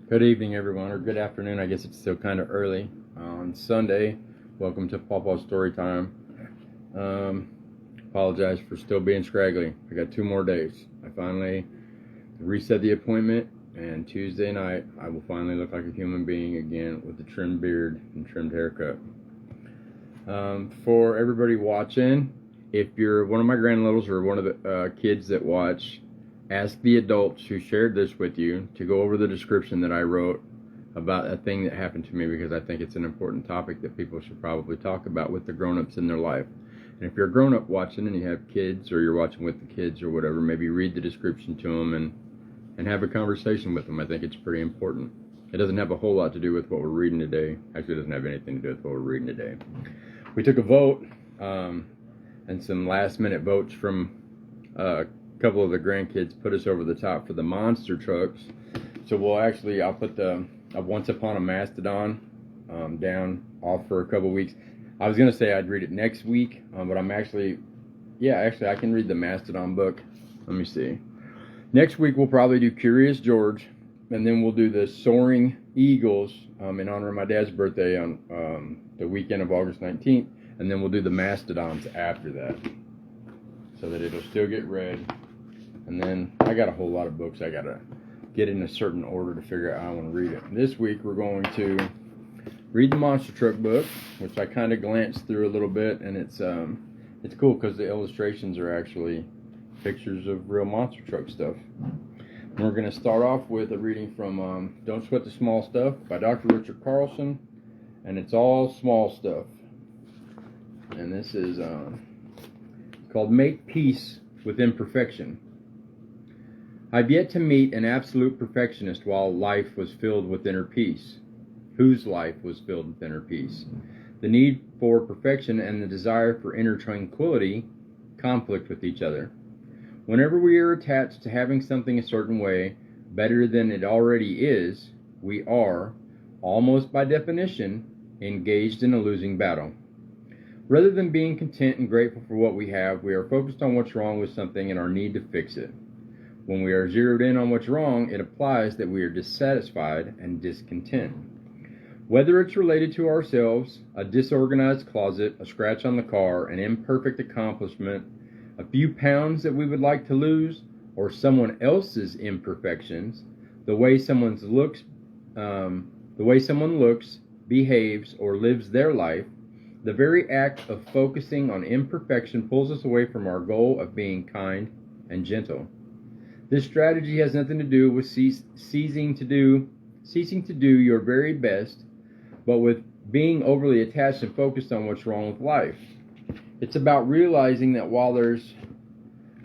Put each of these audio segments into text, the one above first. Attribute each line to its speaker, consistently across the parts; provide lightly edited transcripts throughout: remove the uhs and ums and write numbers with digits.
Speaker 1: Good evening, everyone, or good afternoon. I guess it's still kind of early on Sunday. Welcome to Pawpaw Storytime. Apologize for still being scraggly. I got 2 more days. I finally reset the appointment, and Tuesday night I will finally look like a human being again with a trimmed beard and trimmed haircut. For everybody watching, if you're one of my grandlittles or one of the kids that watch, ask the adults who shared this with you to go over the description that I wrote about a thing that happened to me, because I think it's an important topic that people should probably talk about with the grown-ups in their life. And if you're a grown-up watching and you have kids, or you're watching with the kids or whatever, maybe read the description to them and have a conversation with them. I think it's pretty important. It doesn't have a whole lot to do with what we're reading today. Actually, it doesn't have anything to do with what we're reading today. We took a vote, and some last-minute votes from couple of the grandkids put us over the top for the monster trucks. So I'll put the Once Upon a Mastodon down off for a couple weeks. I was gonna say I'd read it next week, but actually I can read the Mastodon book. Let me see. Next week we'll probably do Curious George, and then we'll do the Soaring Eagles in honor of my dad's birthday on the weekend of August 19th, and then we'll do the Mastodons after that, so that it'll still get read. And then I got a whole lot of books I gotta get in a certain order to figure out how I want to read it. This week we're going to read the monster truck book, which I kind of glanced through a little bit, and it's cool because the illustrations are actually pictures of real monster truck stuff. And we're gonna start off with a reading from Don't Sweat the Small Stuff by Dr. Richard Carlson, and it's all small stuff. And this is called Make Peace with Imperfection. I've yet to meet an absolute perfectionist while life was filled with inner peace. Whose life was filled with inner peace? The need for perfection and the desire for inner tranquility conflict with each other. Whenever we are attached to having something a certain way, better than it already is, we are, almost by definition, engaged in a losing battle. Rather than being content and grateful for what we have, we are focused on what's wrong with something and our need to fix it. When we are zeroed in on what's wrong, it implies that we are dissatisfied and discontent. Whether it's related to ourselves, a disorganized closet, a scratch on the car, an imperfect accomplishment, a few pounds that we would like to lose, or someone else's imperfections, the way someone looks, behaves, or lives their life, the very act of focusing on imperfection pulls us away from our goal of being kind and gentle. This strategy has nothing to do with ceasing to do your very best, but with being overly attached and focused on what's wrong with life. It's about realizing that while there's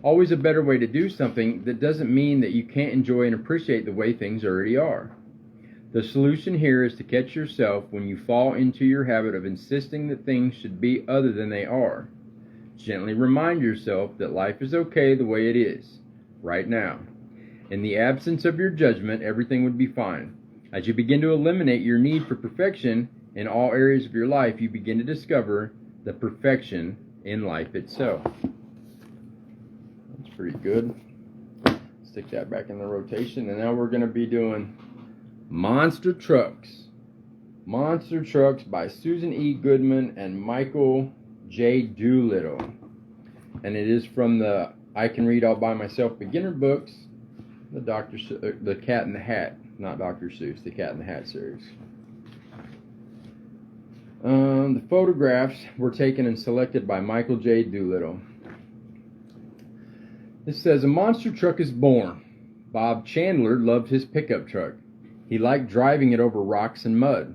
Speaker 1: always a better way to do something, that doesn't mean that you can't enjoy and appreciate the way things already are. The solution here is to catch yourself when you fall into your habit of insisting that things should be other than they are. Gently remind yourself that life is okay the way it is, right now. In the absence of your judgment, everything would be fine. As you begin to eliminate your need for perfection in all areas of your life, you begin to discover the perfection in life itself. That's pretty good. Stick that back in the rotation, and now we're going to be doing Monster Trucks. Monster Trucks by Susan E. Goodman and Michael J. Doolittle. And it is from the I Can Read All By Myself beginner books, the Cat in the Hat, not Dr. Seuss, the Cat in the Hat series. The photographs were taken and selected by Michael J. Doolittle. It says, a monster truck is born. Bob Chandler loved his pickup truck. He liked driving it over rocks and mud.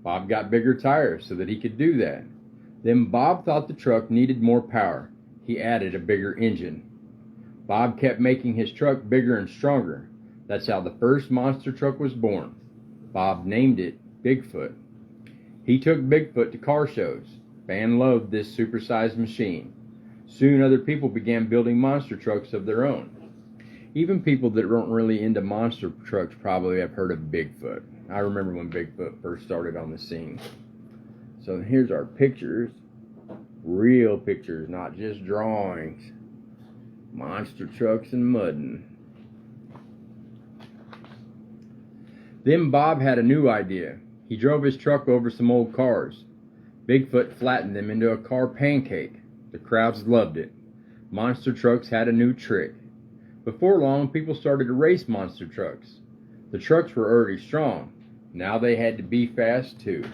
Speaker 1: Bob got bigger tires so that he could do that. Then Bob thought the truck needed more power. He added a bigger engine. Bob kept making his truck bigger and stronger. That's how the first monster truck was born. Bob named it Bigfoot. He took Bigfoot to car shows. Fans loved this supersized machine. Soon other people began building monster trucks of their own. Even people that weren't really into monster trucks probably have heard of Bigfoot. I remember when Bigfoot first started on the scene. So here's our pictures. Real pictures, not just drawings. Monster trucks and mudding. Then Bob had a new idea. He drove his truck over some old cars. Bigfoot flattened them into a car pancake. The crowds loved it. Monster trucks had a new trick. Before long, people started to race monster trucks. The trucks were already strong. Now they had to be fast too.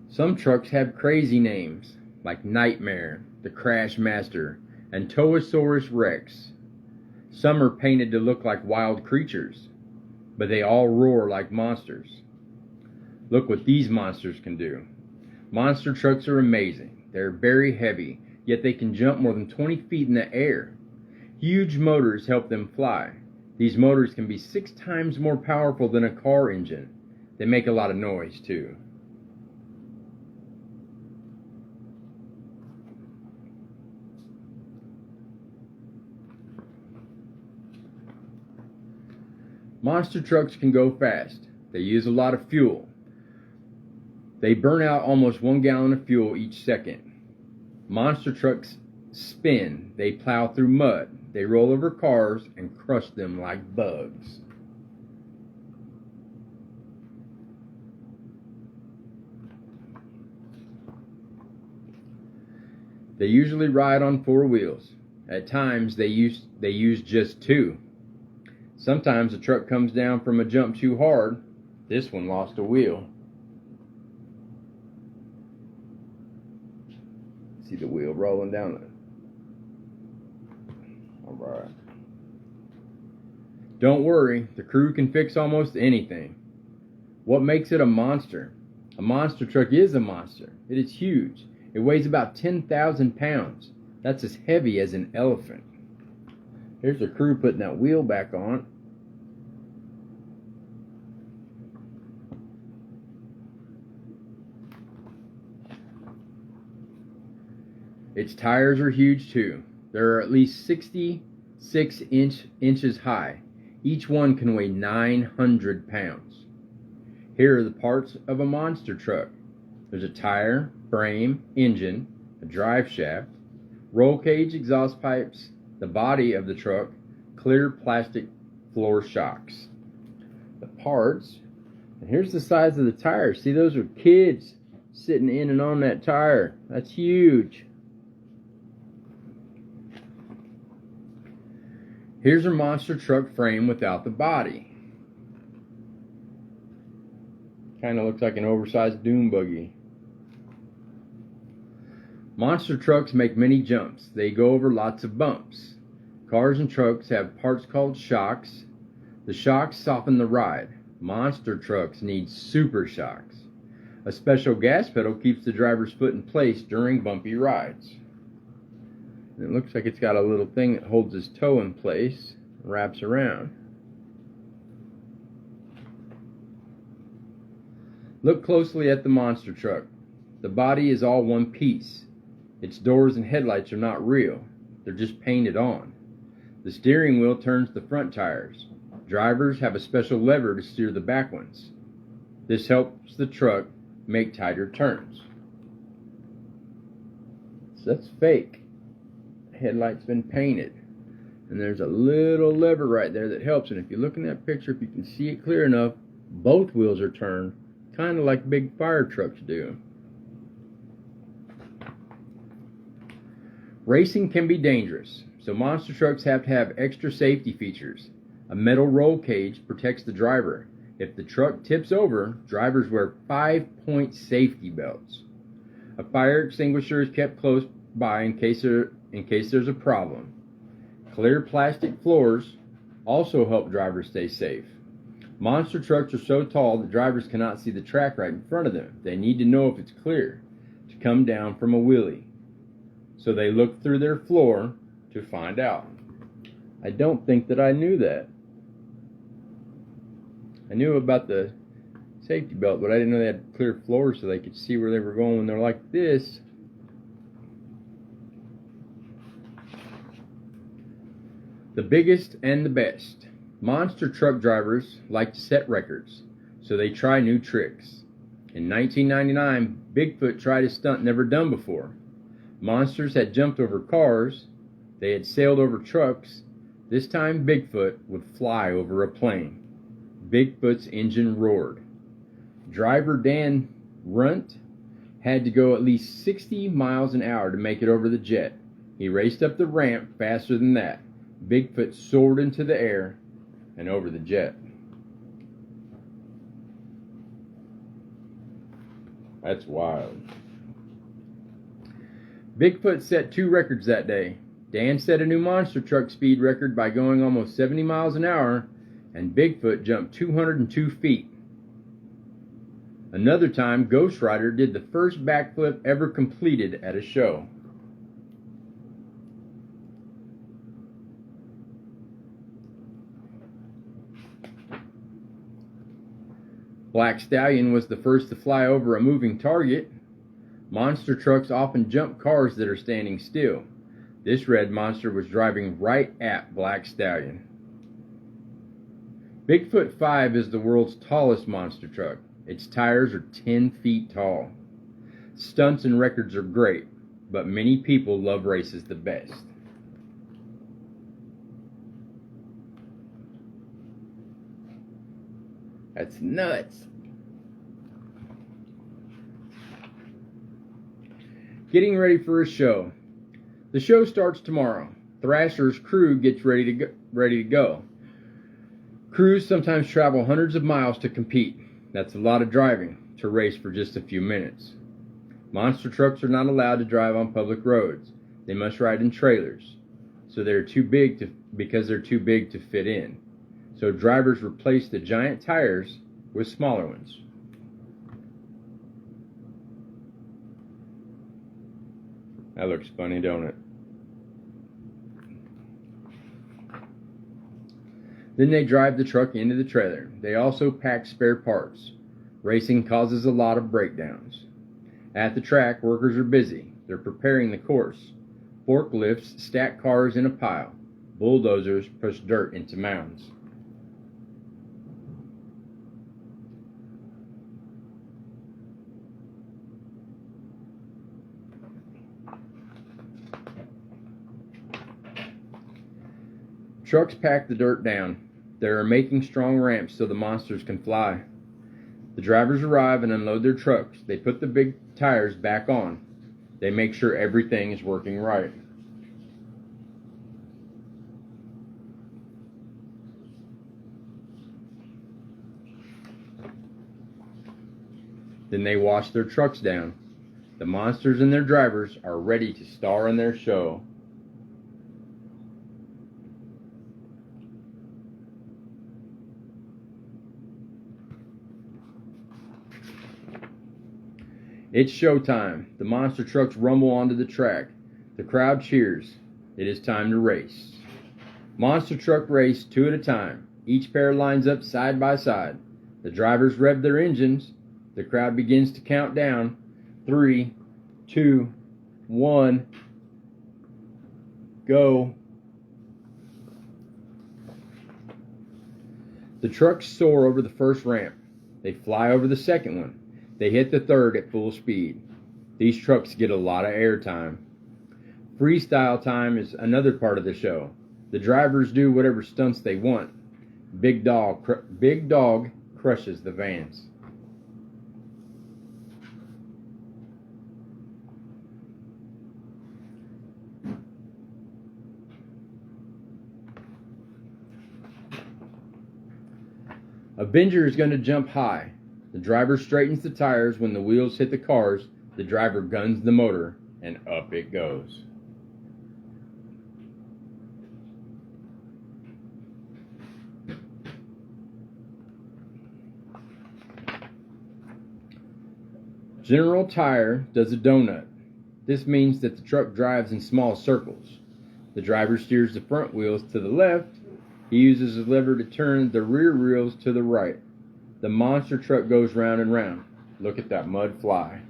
Speaker 1: Some trucks have crazy names, like Nightmare, the Crash Master, and Toasaurus Rex. Some are painted to look like wild creatures, but they all roar like monsters. Look what these monsters can do. Monster trucks are amazing. They're very heavy, yet they can jump more than 20 feet in the air. Huge motors help them fly. These motors can be 6 times more powerful than a car engine. They make a lot of noise too. Monster trucks can go fast. They use a lot of fuel. They burn out almost 1 gallon of fuel each second. Monster trucks spin. They plow through mud. They roll over cars and crush them like bugs. They usually ride on 4 wheels. At times they use just 2. Sometimes a truck comes down from a jump too hard. This one lost a wheel. See the wheel rolling down it. Alright. Don't worry, the crew can fix almost anything. What makes it a monster? A monster truck is a monster. It is huge. It weighs about 10,000 pounds. That's as heavy as an elephant. Here's the crew putting that wheel back on. Its tires are huge too. There are at least 66 inches high. Each one can weigh 900 pounds. Here are the parts of a monster truck. There's a tire, frame, engine, a drive shaft, roll cage, exhaust pipes, the body of the truck, clear plastic floor shocks. The parts, and here's the size of the tire. See, those are kids sitting in and on that tire. That's huge. Here's a monster truck frame without the body. Kind of looks like an oversized dune buggy. Monster trucks make many jumps. They go over lots of bumps. Cars and trucks have parts called shocks. The shocks soften the ride. Monster trucks need super shocks. A special gas pedal keeps the driver's foot in place during bumpy rides. And it looks like it's got a little thing that holds his toe in place, wraps around. Look closely at the monster truck. The body is all one piece. Its doors and headlights are not real. They're just painted on. The steering wheel turns the front tires. Drivers have a special lever to steer the back ones. This helps the truck make tighter turns. So that's fake. The headlight's been painted. And there's a little lever right there that helps. And if you look in that picture, if you can see it clear enough, both wheels are turned, kind of like big fire trucks do. Racing can be dangerous, so monster trucks have to have extra safety features. A metal roll cage protects the driver. If the truck tips over, drivers wear 5-point safety belts. A fire extinguisher is kept close by in case there's a problem. Clear plastic floors also help drivers stay safe. Monster trucks are so tall that drivers cannot see the track right in front of them. They need to know if it's clear to come down from a wheelie. So they look through their floor to find out. I don't think that I knew that. I knew about the safety belt, but I didn't know they had clear floors so they could see where they were going when they're like this. The biggest and the best. Monster truck drivers like to set records, so they try new tricks. In 1999, Bigfoot tried a stunt never done before. Monsters had jumped over cars. They had sailed over trucks. This time Bigfoot would fly over a plane. Bigfoot's engine roared. Driver Dan Runt had to go at least 60 miles an hour to make it over the jet. He raced up the ramp faster than that. Bigfoot soared into the air and over the jet. That's wild. Bigfoot set 2 records that day. Dan set a new monster truck speed record by going almost 70 miles an hour, and Bigfoot jumped 202 feet. Another time, Ghost Rider did the first backflip ever completed at a show. Black Stallion was the first to fly over a moving target. Monster trucks often jump cars that are standing still. This red monster was driving right at Black Stallion. Bigfoot 5 is the world's tallest monster truck. Its tires are 10 feet tall. Stunts and records are great, but many people love races the best. That's nuts. Getting ready for a show. The show starts tomorrow. Thrasher's crew gets ready to go. Crews sometimes travel hundreds of miles to compete. That's a lot of driving to race for just a few minutes. Monster trucks are not allowed to drive on public roads. They must ride in trailers, because they're too big to fit in. So drivers replace the giant tires with smaller ones. That looks funny, don't it? Then they drive the truck into the trailer. They also pack spare parts. Racing causes a lot of breakdowns. At the track, workers are busy. They're preparing the course. Forklifts stack cars in a pile. Bulldozers push dirt into mounds. Trucks pack the dirt down. They are making strong ramps so the monsters can fly. The drivers arrive and unload their trucks. They put the big tires back on. They make sure everything is working right. Then they wash their trucks down. The monsters and their drivers are ready to star in their show. It's showtime. The monster trucks rumble onto the track. The crowd cheers. It is time to race. Monster truck race 2 at a time. Each pair lines up side by side. The drivers rev their engines. The crowd begins to count down. 3, 2, 1, go. The trucks soar over the first ramp. They fly over the second one. They hit the third at full speed. These trucks get a lot of airtime. Freestyle time is another part of the show. The drivers do whatever stunts they want. Big Dog crushes the vans. Avenger is going to jump high. The driver straightens the tires. When the wheels hit the cars, the driver guns the motor, and up it goes. General Tire does a donut. This means that the truck drives in small circles. The driver steers the front wheels to the left. He uses a lever to turn the rear wheels to the right. The monster truck goes round and round. Look at that mud fly.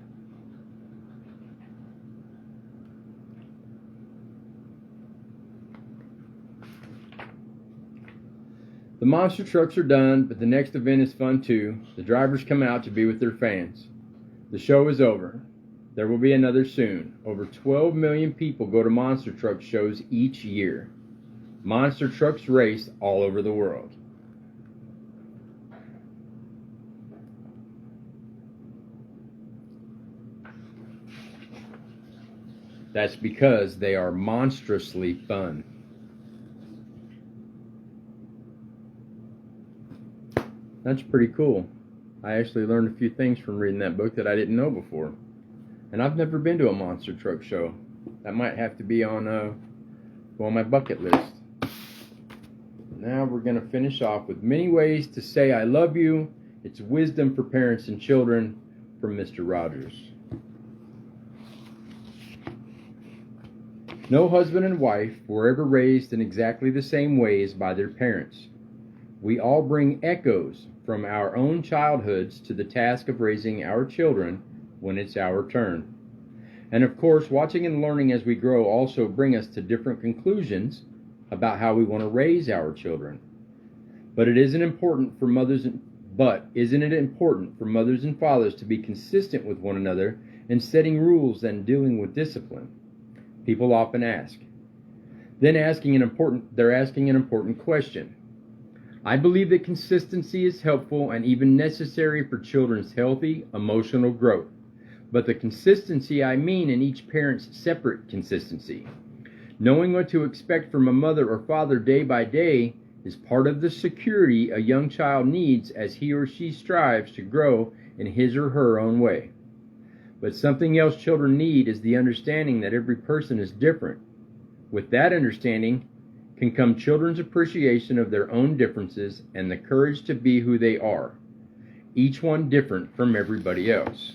Speaker 1: The monster trucks are done, but the next event is fun too. The drivers come out to be with their fans. The show is over. There will be another soon. Over 12 million people go to monster truck shows each year. Monster trucks race all over the world. That's because they are monstrously fun. That's pretty cool. I actually learned a few things from reading that book that I didn't know before. And I've never been to a monster truck show. That might have to be on my bucket list. Now we're going to finish off with Many Ways to Say I Love You. It's Wisdom for Parents and Children from Mr. Rogers. No husband and wife were ever raised in exactly the same ways by their parents. We all bring echoes from our own childhoods to the task of raising our children when it's our turn. And of course, watching and learning as we grow also bring us to different conclusions about how we want to raise our children. But isn't it important for mothers and fathers to be consistent with one another in setting rules and dealing with discipline? People often ask. They're asking an important question. I believe that consistency is helpful and even necessary for children's healthy, emotional growth. But the consistency I mean in each parent's separate consistency. Knowing what to expect from a mother or father day by day is part of the security a young child needs as he or she strives to grow in his or her own way. But something else children need is the understanding that every person is different. With that understanding can come children's appreciation of their own differences and the courage to be who they are, each one different from everybody else.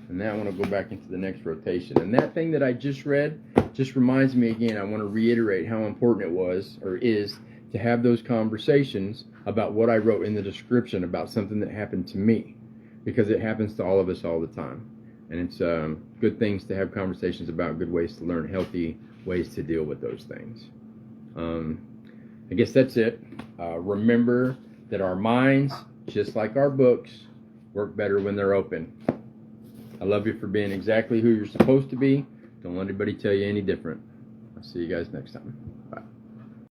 Speaker 1: And now I want to go back into the next rotation. And that thing that I just read just reminds me again, I want to reiterate how important it was or is to have those conversations about what I wrote in the description about something that happened to me. Because it happens to all of us all the time. And it's good things to have conversations about, good ways to learn, healthy ways to deal with those things. I guess that's it. Remember that our minds, just like our books, work better when they're open. I love you for being exactly who you're supposed to be. Don't let anybody tell you any different. I'll see you guys next time. Bye.